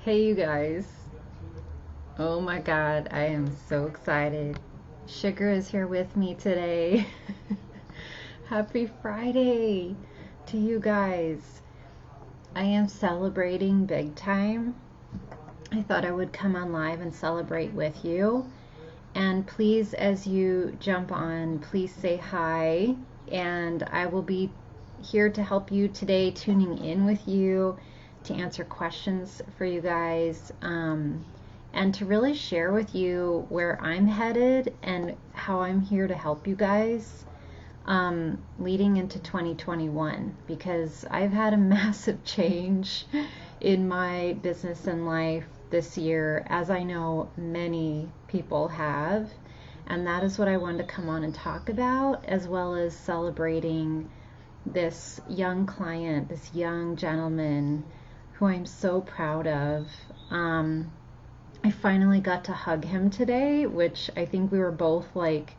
Hey, you guys. Oh my God, I am so excited. Sugar is here with me today. Happy Friday to you guys. I am celebrating big time. I thought I would come on live and celebrate with you. And please, as you jump on, please say hi. And I will be here to help you today, tuning in with you to answer questions for you guys. And to really share with you where I'm headed and how I'm here to help you guys leading into 2021, because I've had a massive change in my business and life this year, as I know many people have. And that is what I wanted to come on and talk about, as well as celebrating this young client, this young gentleman who I'm so proud of. I finally got to hug him today, which I think we were both like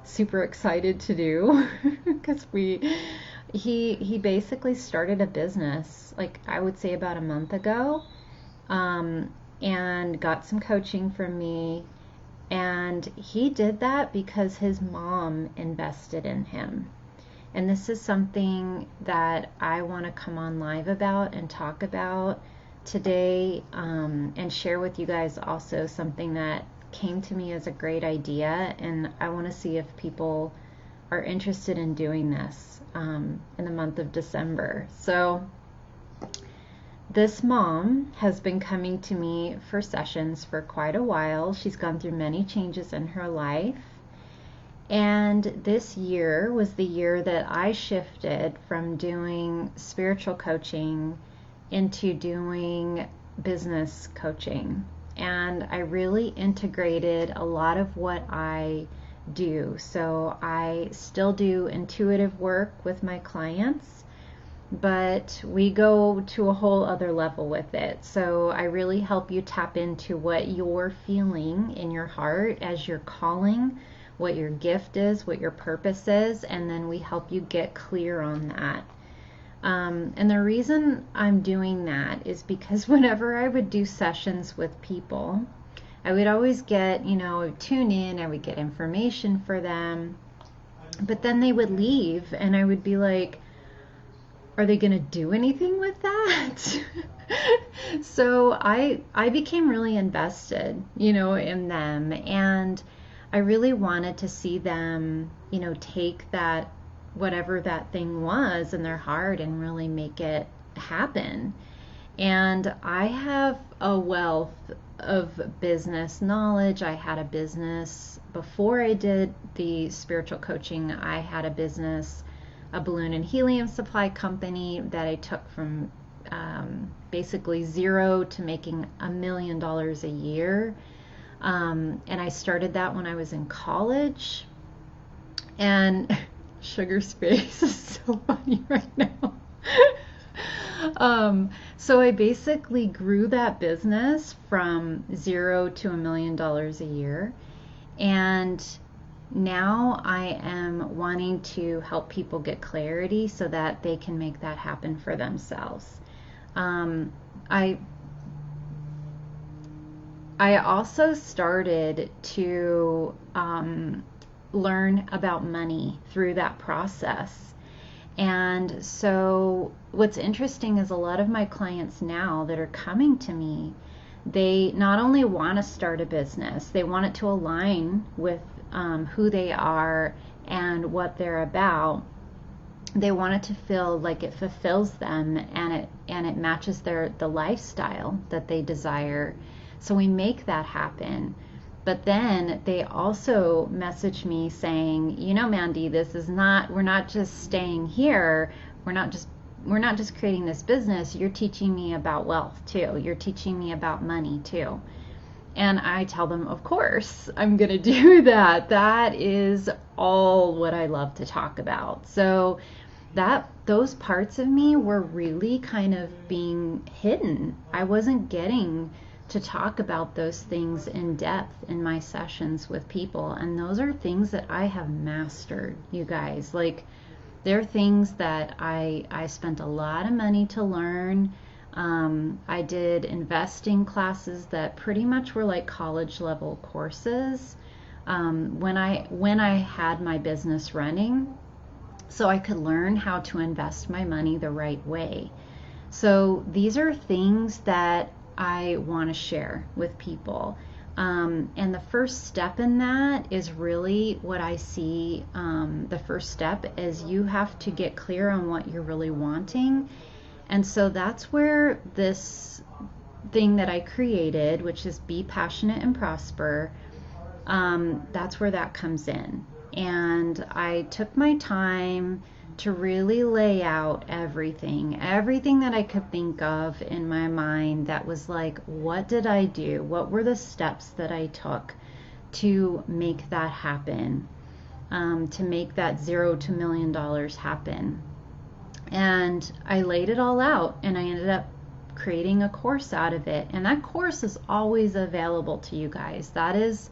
super excited to do because he basically started a business, like I would say about a month ago, and got some coaching from me. And he did that because his mom invested in him. And this is something that I want to come on live about and talk about today, and share with you guys also something that came to me as a great idea. And I want to see if people are interested in doing this in the month of December. So this mom has been coming to me for sessions for quite a while. She's gone through many changes in her life. And this year was the year that I shifted from doing spiritual coaching into doing business coaching. And I really integrated a lot of what I do. So I still do intuitive work with my clients, but we go to a whole other level with it. So I really help you tap into what you're feeling in your heart as your calling, what your gift is, what your purpose is, and then we help you get clear on that. And the reason I'm doing that is because whenever I would do sessions with people, I would always get, tune in, I would get information for them, but then they would leave and I would be like, are they going to do anything with that? So I became really invested, in them, and I really wanted to see them, take that, whatever that thing was in their heart, and really make it happen. And I have a wealth of business knowledge. I had a business before I did the spiritual coaching. I had a business, a balloon and helium supply company that I took from basically zero to making $1 million a year. And I started that when I was in college. And Sugar's face is so funny right now. So I basically grew that business from zero to $1 million a year. And now I am wanting to help people get clarity so that they can make that happen for themselves. I also started to learn about money through that process. And so what's interesting is a lot of my clients now that are coming to me, they not only want to start a business, they want it to align with who they are and what they're about. They want it to feel like it fulfills them, and it matches the lifestyle that they desire. So we make that happen. But then they also message me saying, Mandy, we're not just staying here. We're not just creating this business. You're teaching me about wealth too. You're teaching me about money too. And I tell them, of course, I'm going to do that. That is all what I love to talk about. So those parts of me were really kind of being hidden. I wasn't getting to talk about those things in depth in my sessions with people. And those are things that I have mastered, you guys. Like, they're things that I spent a lot of money to learn. I did investing classes that pretty much were like college level courses when I had my business running, so I could learn how to invest my money the right way. So these are things that I want to share with people. And the first step in that is really what I see. The first step is you have to get clear on what you're really wanting. And so that's where this thing that I created, which is Be Passionate and Prosper, that's where that comes in. And I took my time to really lay out everything that I could think of in my mind that was like, what did I do? What were the steps that I took to make that happen, to make that $0 to $1 million happen? And I laid it all out, and I ended up creating a course out of it. And that course is always available to you guys. That is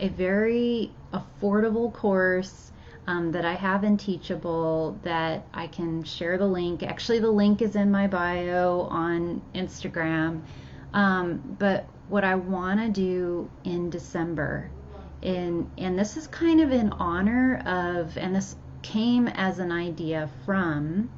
a very affordable course that I have in Teachable that I can share the link. Actually, the link is in my bio on Instagram. But what I want to do in December, and this is kind of in honor of, and this came as an idea from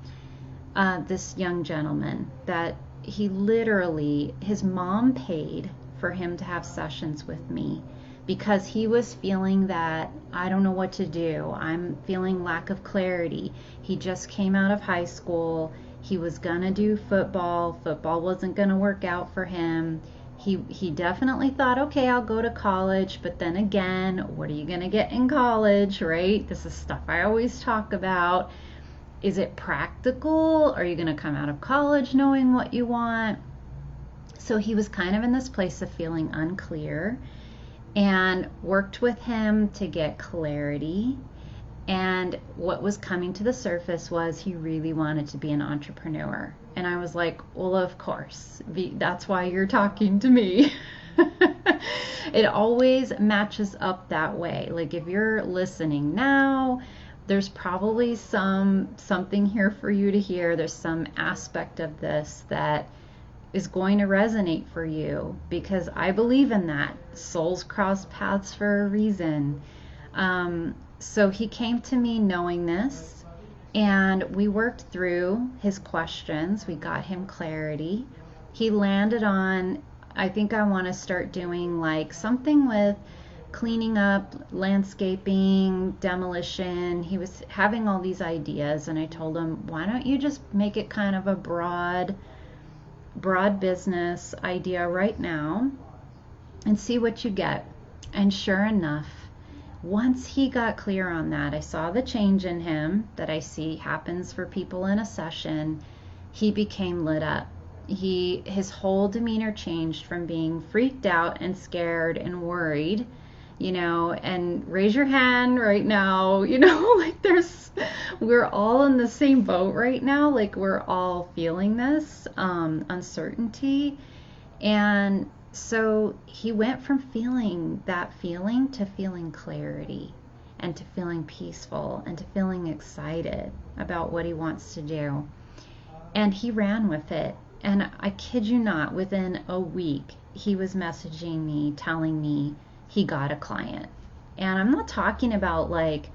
this young gentleman, that he literally, his mom paid for him to have sessions with me because he was feeling that, I don't know what to do. I'm feeling lack of clarity. He just came out of high school. He was gonna do football. Football wasn't gonna work out for him. He definitely thought, okay, I'll go to college, but then again, what are you gonna get in college, right? This is stuff I always talk about. Is it practical? Are you gonna come out of college knowing what you want? So he was kind of in this place of feeling unclear, and worked with him to get clarity. And what was coming to the surface was he really wanted to be an entrepreneur. And I was like, well, of course, that's why you're talking to me. It always matches up that way. Like if you're listening now, there's probably something here for you to hear. There's some aspect of this that is going to resonate for you, because I believe in that. Souls cross paths for a reason. So he came to me knowing this, and we worked through his questions. We got him clarity. He landed on, I think I want to start doing like something with cleaning up, landscaping, demolition. He was having all these ideas, and I told him, why don't you just make it kind of a broad business idea right now and see what you get. And sure enough, once he got clear on that, I saw the change in him that I see happens for people in a session. He became lit up. His whole demeanor changed from being freaked out and scared and worried, and raise your hand right now, like we're all in the same boat right now. Like we're all feeling this uncertainty. And so he went from feeling that feeling to feeling clarity, and to feeling peaceful, and to feeling excited about what he wants to do. And he ran with it. And I kid you not, within a week, he was messaging me, telling me he got a client. And I'm not talking about like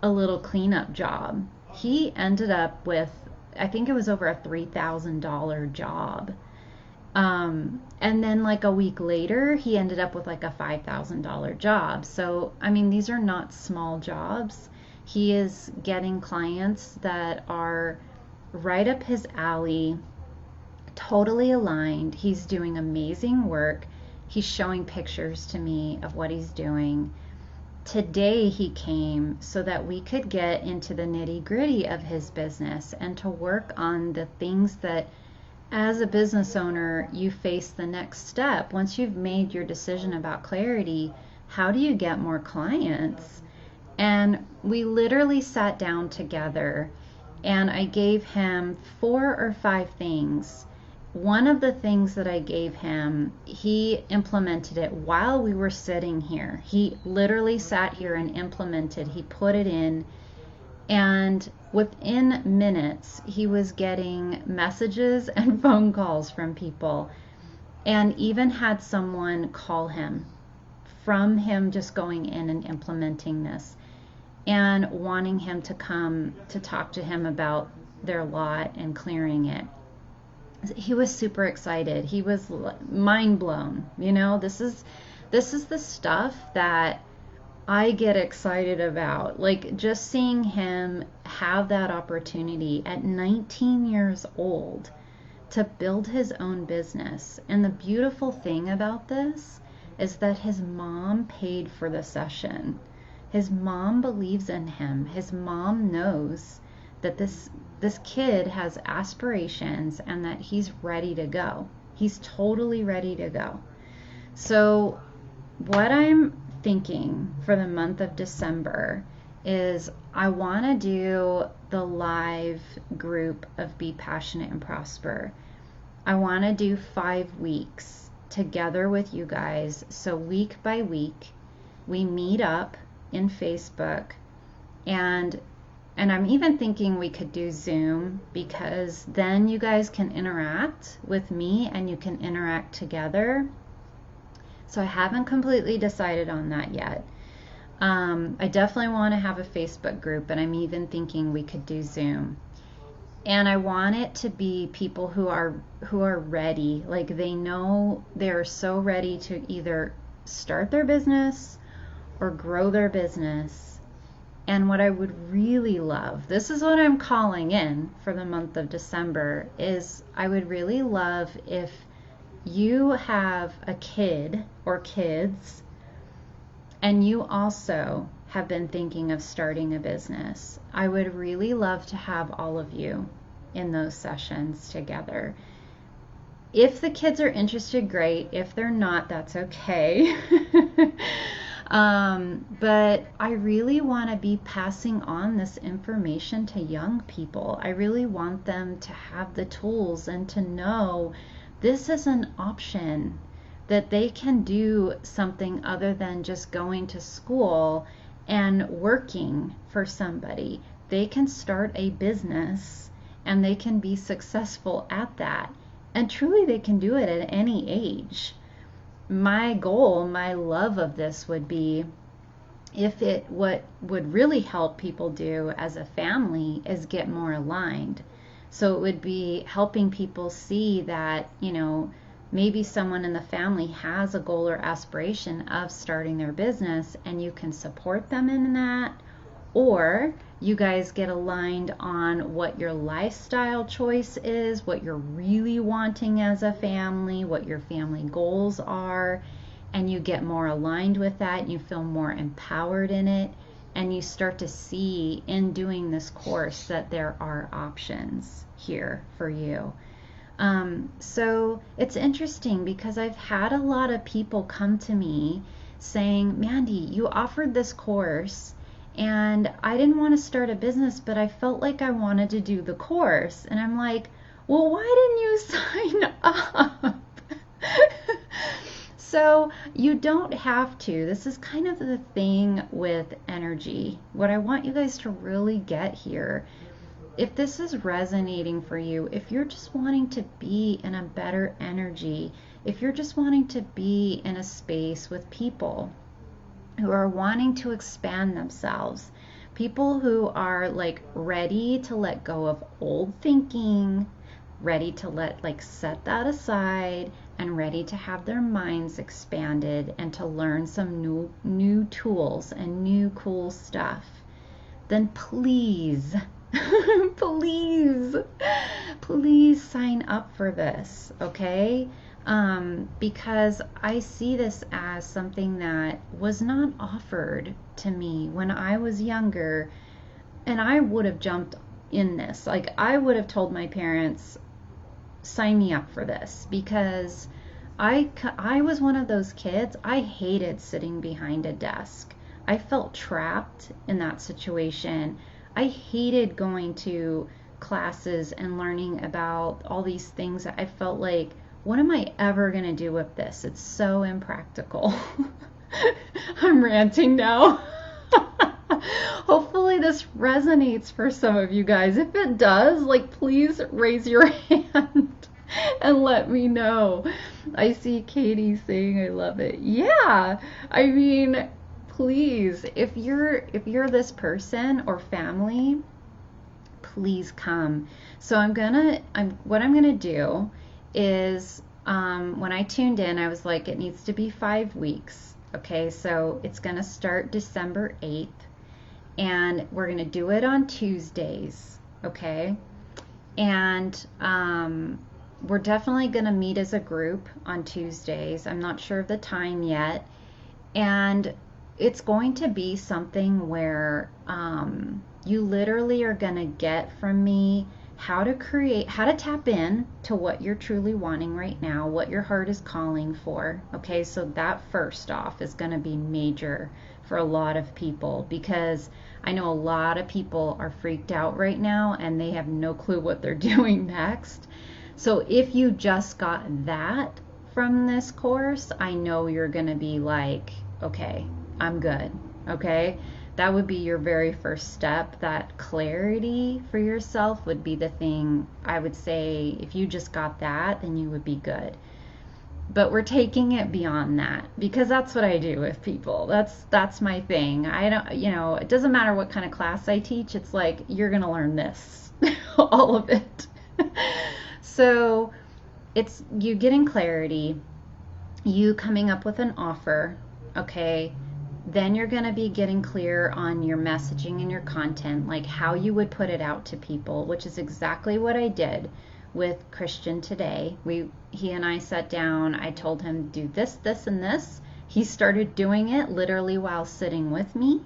a little cleanup job. He ended up with, I think it was over a $3,000 job. And then like a week later, he ended up with like a $5,000 job. So, I mean, these are not small jobs. He is getting clients that are right up his alley, totally aligned. He's doing amazing work. He's showing pictures to me of what he's doing. Today he came so that we could get into the nitty-gritty of his business and to work on the things that, as a business owner, you face the next step. Once you've made your decision about clarity, how do you get more clients? And we literally sat down together, and I gave him 4 or 5 things. One of the things that I gave him, he implemented it while we were sitting here. He literally sat here and implemented. He put it in, And within minutes, he was getting messages and phone calls from people, and even had someone call him from him just going in and implementing this and wanting him to come to talk to him about their lot and clearing it. He was super excited. He was mind blown. This is the stuff that I get excited about. Like, just seeing him have that opportunity at 19 years old to build his own business. And the beautiful thing about this is that his mom paid for the session. His mom believes in him. His mom knows that this kid has aspirations and that he's ready to go. He's totally ready to go. So what I'm thinking for the month of December is I want to do the live group of Be Passionate and Prosper. I want to do 5 weeks together with you guys. So week by week, we meet up in Facebook, and I'm even thinking we could do Zoom, because then you guys can interact with me and you can interact together. So I haven't completely decided on that yet. I definitely want to have a Facebook group, and I'm even thinking we could do Zoom. And I want it to be people who are ready, like they know they're so ready to either start their business or grow their business. And what I would really love, this is what I'm calling in for the month of December, is I would really love if you have a kid or kids and you also have been thinking of starting a business. I would really love to have all of you in those sessions together. If the kids are interested, great. If they're not, that's okay. But I really want to be passing on this information to young people. I really want them to have the tools and to know this is an option, that they can do something other than just going to school and working for somebody. They can start a business and they can be successful at that. And truly they can do it at any age. My goal, my love of this would be, what would really help people do as a family is get more aligned. So it would be helping people see that, maybe someone in the family has a goal or aspiration of starting their business, and you can support them in that, or you guys get aligned on what your lifestyle choice is, what you're really wanting as a family, what your family goals are, and you get more aligned with that, and you feel more empowered in it, and you start to see in doing this course that there are options here for you. So it's interesting because I've had a lot of people come to me saying, Mandy, you offered this course and I didn't want to start a business, but I felt like I wanted to do the course. And I'm like, well, why didn't you sign up? So you don't have to. This is kind of the thing with energy. What I want you guys to really get here, if this is resonating for you, if you're just wanting to be in a better energy, if you're just wanting to be in a space with people who are wanting to expand themselves, people who are like ready to let go of old thinking, ready to set that aside, and ready to have their minds expanded and to learn some new tools and new cool stuff, then please please sign up for this, okay? Because I see this as something that was not offered to me when I was younger, and I would have jumped in this. Like, I would have told my parents, sign me up for this, because I was one of those kids. I hated sitting behind a desk. I felt trapped in that situation. I hated going to classes and learning about all these things. I felt like, what am I ever going to do with this? It's so impractical. I'm ranting now. Hopefully hopefully this resonates for some of you guys. If it does, like, please raise your hand and let me know. I see Katie saying I love it. Yeah, I mean, please, if you're this person or family, please come. So what I'm gonna do is, when I tuned in, I was like, it needs to be 5 weeks. Okay, so it's gonna start December 8th, and we're gonna do it on Tuesdays. Okay, and we're definitely gonna meet as a group on Tuesdays. I'm not sure of the time yet, and it's going to be something where you literally are going to get from me how to tap in to what you're truly wanting right now, what your heart is calling for. Okay, so that first off is going to be major for a lot of people, because I know a lot of people are freaked out right now and they have no clue what they're doing next. So if you just got that from this course, I know you're going to be like, okay, I'm good. Okay, that would be your very first step. That clarity for yourself would be the thing. I would say if you just got that, then you would be good. But we're taking it beyond that, because that's what I do with people. That's my thing. I don't, it doesn't matter what kind of class I teach. It's like, you're going to learn this, all of it. So it's you getting clarity, you coming up with an offer. Okay, then you're going to be getting clear on your messaging and your content, like how you would put it out to people, which is exactly what I did with Christian today. He and I sat down. I told him, do this, this, and this. He started doing it literally while sitting with me,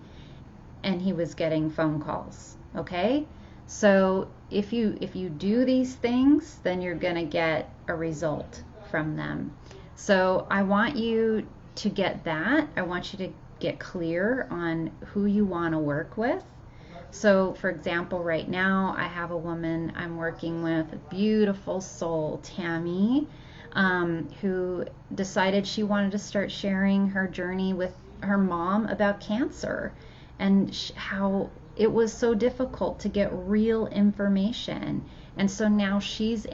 and he was getting phone calls. Okay, so if you do these things, then you're going to get a result from them. So I want you to get that. I want you to get clear on who you want to work with. So for example, right now I have a woman I'm working with, a beautiful soul, Tammy, who decided she wanted to start sharing her journey with her mom about cancer, and how it was so difficult to get real information. And so now she's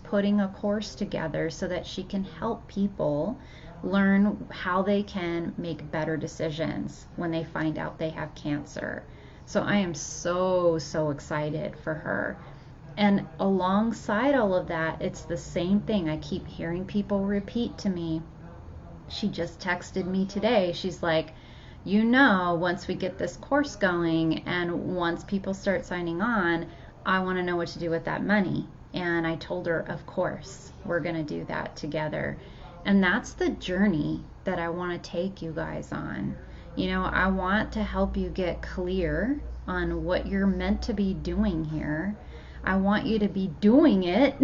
putting a course together so that she can help people learn how they can make better decisions when they find out they have cancer. So I am so excited for her. And alongside all of that, it's the same thing I keep hearing people repeat to me. She just texted me today. She's like, once we get this course going and once people start signing on, I want to know what to do with that money. And I told her, of course, we're going to do that together. And that's the journey that I want to take you guys on. I want to help you get clear on what you're meant to be doing here. I want you to be doing it.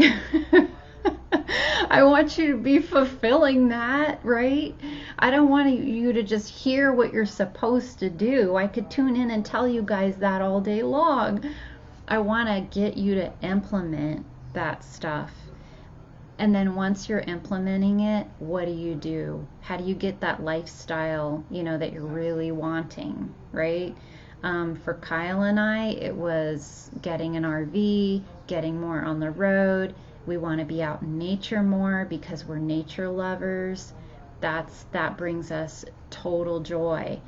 I want you to be fulfilling that, right? I don't want you to just hear what you're supposed to do. I could tune in and tell you guys that all day long. I want to get you to implement that stuff. And then once you're implementing it, what do? How do you get that lifestyle, that you're really wanting, right? For Kyle and I, it was getting an RV, getting more on the road. We want to be out in nature more because we're nature lovers. That brings us total joy.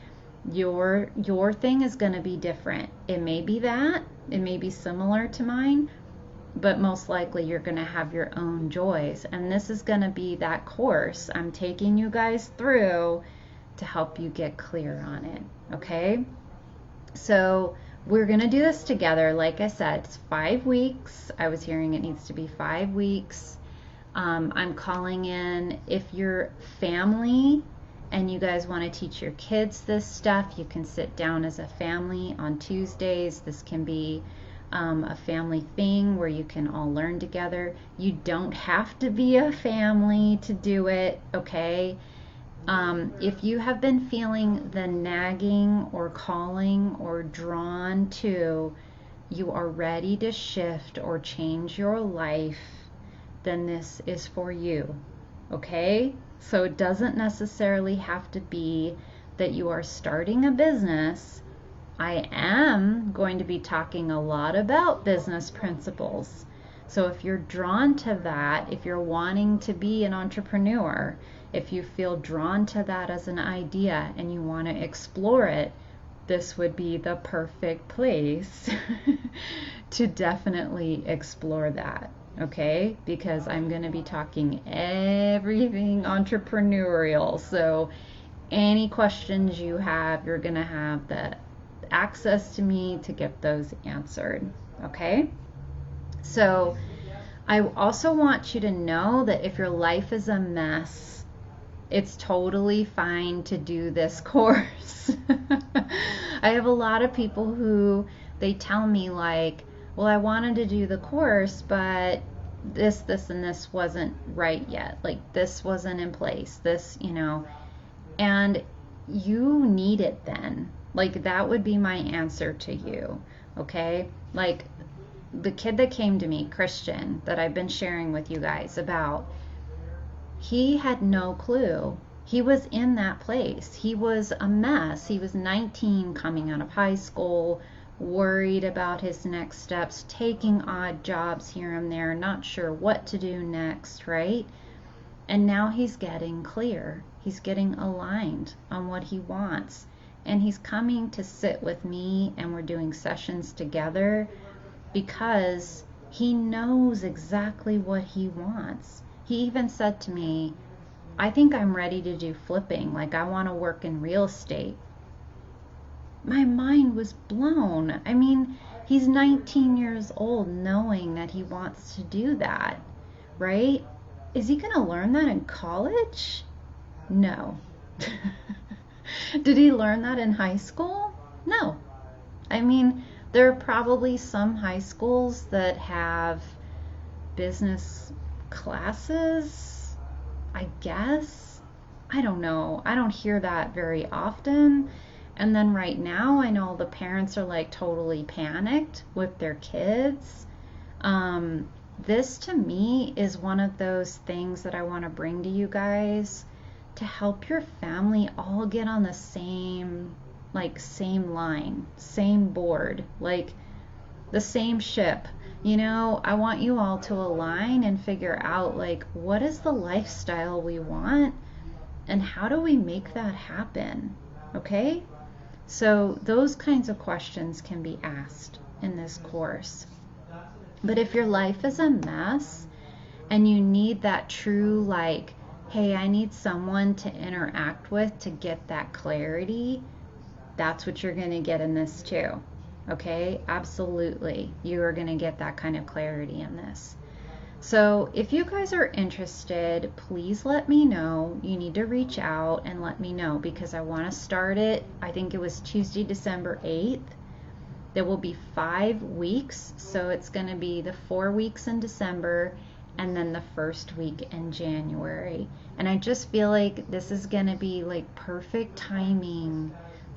Your thing is going to be different. It may be similar to mine, but most likely you're going to have your own joys. And this is going to be that course I'm taking you guys through to help you get clear on it. Okay? So we're going to do this together. Like I said, it's 5 weeks. I was hearing it needs to be 5 weeks. I'm calling in, if you're family and you guys want to teach your kids this stuff, you can sit down as a family on Tuesdays. This can be a family thing where you can all learn together. You don't have to be a family to do it, okay? If you have been feeling the nagging or calling or drawn to, you are ready to shift or change your life, then this is for you, okay? So it doesn't necessarily have to be that you are starting a business. I am going to be talking a lot about business principles. So if you're drawn to that, if you're wanting to be an entrepreneur, if you feel drawn to that as an idea and you want to explore it, this would be the perfect place to definitely explore that. Okay, because I'm going to be talking everything entrepreneurial. So any questions you have, you're going to have the access to me to get those answered. Okay, so I also want you to know that if your life is a mess, it's totally fine to do this course. I have a lot of people who they tell me like, well, I wanted to do the course, but this, and this wasn't right yet. Like this wasn't in place, this, and you need it then. Like that would be my answer to you. Okay. Like the kid that came to me, Christian, that I've been sharing with you guys about, he had no clue. He was in that place. He was a mess. He was 19, coming out of high school, worried about his next steps, taking odd jobs here and there, not sure what to do next, right? And now he's getting clear. He's getting aligned on what he wants. And he's coming to sit with me, and we're doing sessions together because he knows exactly what he wants. He even said to me, I think I'm ready to do flipping. Like I want to work in real estate. My mind was blown. I mean, he's 19 years old knowing that he wants to do that, right? Is he going to learn that in college? No. Did he learn that in high school? No. I mean, there are probably some high schools that have business classes, I guess. I don't know. I don't hear that very often. And then right now, I know the parents are like totally panicked with their kids. This to me is one of those things that I want to bring to you guys to help your family all get on the same line, same board, like the same ship. I want you all to align and figure out like what is the lifestyle we want and how do we make that happen. Okay? So those kinds of questions can be asked in this course. But if your life is a mess and you need that true like, hey, I need someone to interact with to get that clarity, that's what you're going to get in this too. Okay? Absolutely. You are going to get that kind of clarity in this. So if you guys are interested, please let me know. You need to reach out and let me know because I want to start it. I think it was Tuesday, December 8th. There will be 5 weeks. So it's going to be the 4 weeks in December and then the first week in January. And I just feel like this is going to be like perfect timing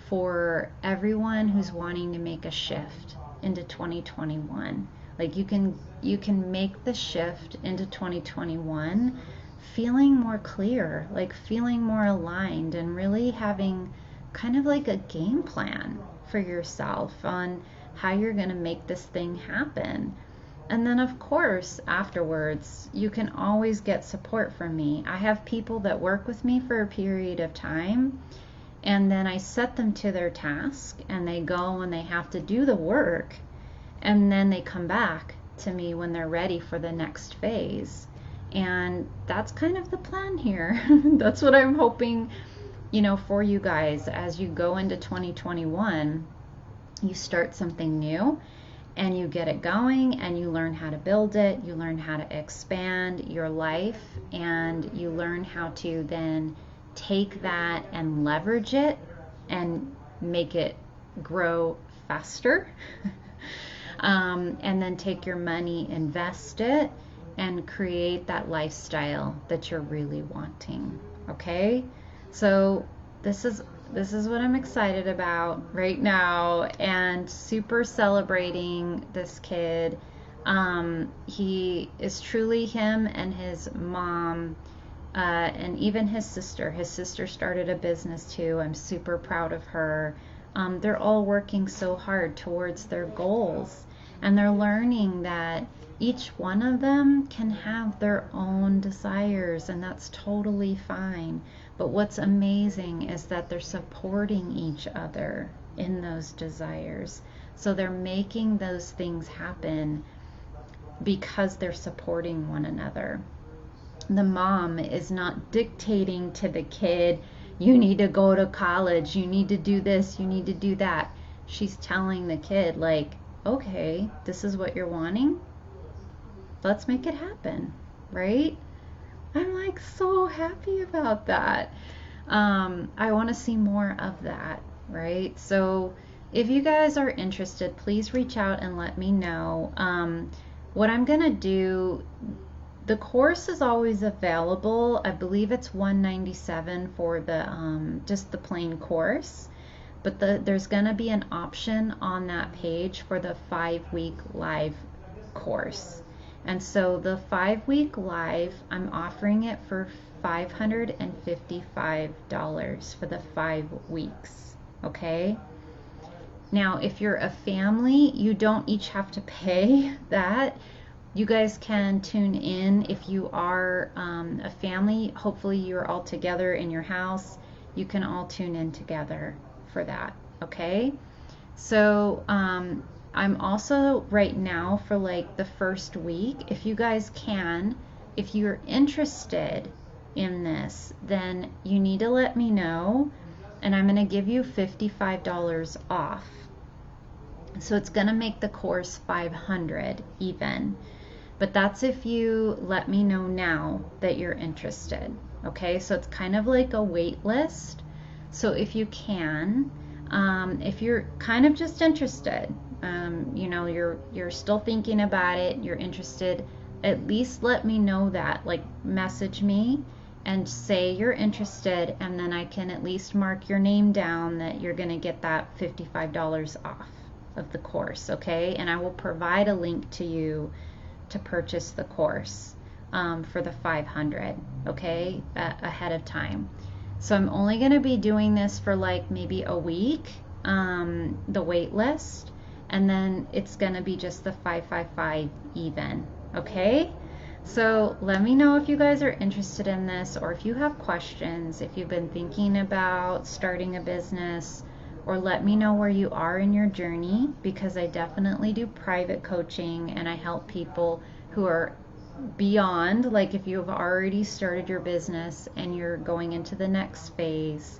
for everyone who's wanting to make a shift into 2021. Like you can make the shift into 2021 feeling more clear, like feeling more aligned and really having kind of like a game plan for yourself on how you're going to make this thing happen. And then of course afterwards you can always get support from me. I have people that work with me for a period of time, and then I set them to their task and they go and they have to do the work, and then they come back to me when they're ready for the next phase. And that's kind of the plan here. That's what I'm hoping, for you guys as you go into 2021. You start something new and you get it going and you learn how to build it, you learn how to expand your life, and you learn how to then take that and leverage it and make it grow faster. And then take your money, invest it, and create that lifestyle that you're really wanting. Okay? So this is what I'm excited about right now, and super celebrating this kid. He is truly him and his mom, and even his sister. His sister started a business too. I'm super proud of her. they're all working so hard towards their goals, and they're learning that each one of them can have their own desires, and that's totally fine. But what's amazing is that they're supporting each other in those desires. So they're making those things happen because they're supporting one another. The mom is not dictating to the kid, you need to go to college, you need to do this, you need to do that. She's telling the kid, like, okay, this is what you're wanting, let's make it happen, right? I'm like so happy about that. I want to see more of that, right? So if you guys are interested, please reach out and let me know. What I'm gonna do, the course is always available. I believe it's $197 for the just the plain course, but there's gonna be an option on that page for the 5-week live course. And so the 5-week live, I'm offering it for $555 for the 5 weeks. Okay. Now, if you're a family, you don't each have to pay that. You guys can tune in if you are a family. Hopefully you're all together in your house. You can all tune in together for that, okay? So I'm also right now for like the first week, if you guys can, if you're interested in this, then you need to let me know, and I'm going to give you $55 off. So it's going to make the course $500 even. But that's if you let me know now that you're interested. Okay, so it's kind of like a wait list. So if you can, if you're kind of just interested, you know, you're still thinking about it, you're interested, at least let me know that. Like, message me and say you're interested, and then I can at least mark your name down that you're going to get that $55 off of the course, okay? And I will provide a link to you to purchase the course for the $500, okay, ahead of time. So I'm only going to be doing this for like maybe a week, the wait list, and then it's going to be just the $555 even, okay? So let me know if you guys are interested in this, or if you have questions, if you've been thinking about starting a business, or let me know where you are in your journey, because I definitely do private coaching and I help people who are beyond, like if you've already started your business and you're going into the next phase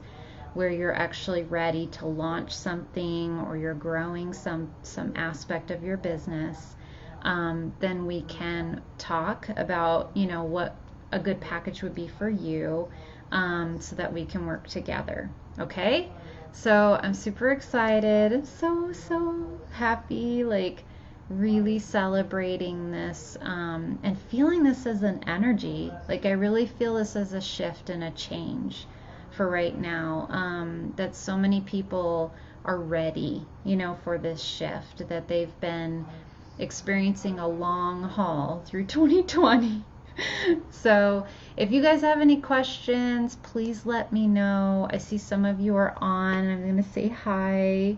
where you're actually ready to launch something, or you're growing some aspect of your business, then we can talk about, you know, what a good package would be for you, so that we can work together, okay? So I'm super excited. I'm so happy, like really celebrating this, and feeling this as an energy. Like I really feel this as a shift and a change for right now, that so many people are ready, you know, for this shift, that they've been experiencing a long haul through 2020. So if you guys have any questions, please let me know. I see some of you are on. I'm going to say hi.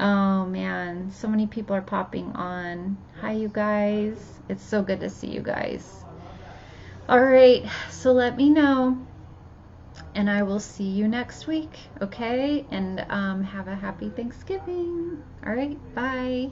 Oh man, so many people are popping on. Hi, you guys. It's so good to see you guys. All right, so let me know, and I will see you next week, okay? And have a happy Thanksgiving. All right, bye.